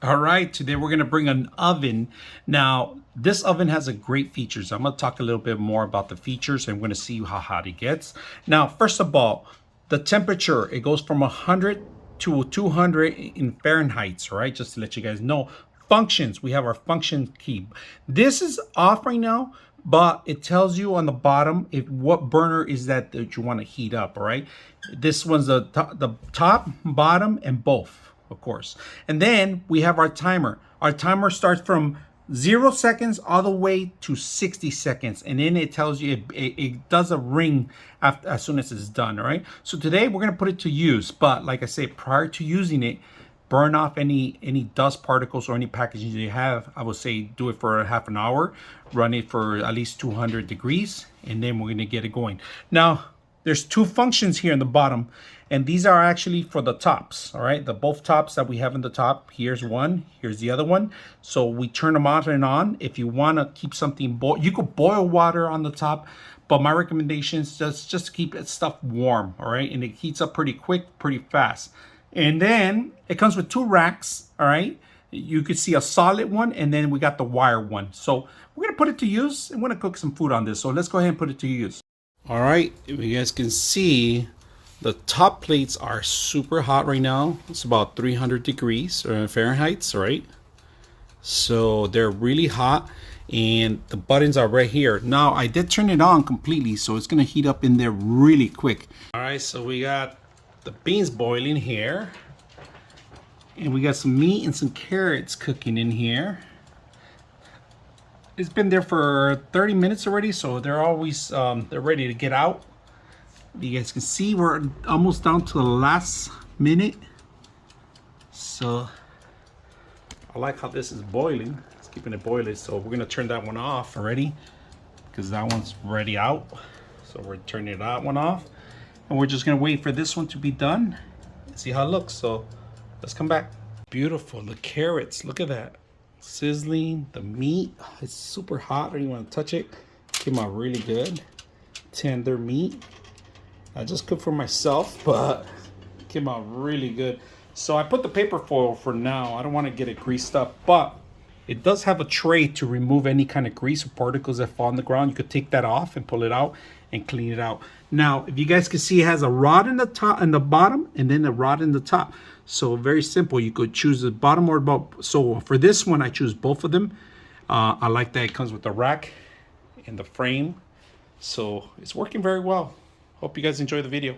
All right, today we're gonna bring an oven. Now, this oven has a great features. I'm gonna talk a little bit more about the features and we're gonna see how hot it gets. Now, first of all, the temperature, it goes from 100 to 200 in Fahrenheit, all right? Just to let you guys know. Functions, we have our function key. This is off right now, but it tells you on the bottom what burner is that you wanna heat up, all right? This one's the top, bottom, and both, of course. And then we have our timer. Our timer starts from 0 seconds all the way to 60 seconds. And then it tells you, it does a ring after, as soon as it's done, all right? So today we're gonna put it to use, but like I say, prior to using it, burn off any dust particles or any packaging you have. I would say do it for a half an hour, run it for at least 200 degrees, and then we're gonna get it going. Now, there's two functions here in the bottom, and these are actually for the tops, all right? The both tops that we have in the top, here's one, here's the other one. So we turn them on and on. If you wanna keep something, you could boil water on the top, but my recommendation is just to keep it stuff warm, all right? And it heats up pretty quick, pretty fast. And then it comes with 2 racks, all right? You could see a solid one, and then we got the wire one. So we're gonna put it to use, and we're gonna cook some food on this. So let's go ahead and put it to use. All right, if you guys can see, the top plates are super hot right now. It's about 300 degrees Fahrenheit, right? So they're really hot, and the buttons are right here. Now, I did turn it on completely, so it's gonna heat up in there really quick. All right, so we got the beans boiling here, and we got some meat and some carrots cooking in here. It's been there for 30 minutes already, so they're always they're ready to get out. You guys can see we're almost down to the last minute. So I like how this is boiling. It's keeping it boiling. So we're gonna turn that one off already because that one's ready out. So we're turning that one off, and we're just gonna wait for this one to be done and see how it looks. So let's come back. Beautiful, the carrots, look at that. Sizzling, the meat, it's super hot. I don't even want to touch it. Came out really good. Tender meat. I just cooked for myself, but came out really good. So I put the paper foil for now. I don't want to get it greased up, but it does have a tray to remove any kind of grease or particles that fall on the ground. You could take that off and pull it out and clean it out. Now, if you guys can see, it has a rod in the top and the bottom, and then a rod in the top. So very simple. You could choose the bottom or above. So for this one, I choose both of them. I like that it comes with the rack and the frame. So it's working very well. Hope you guys enjoy the video.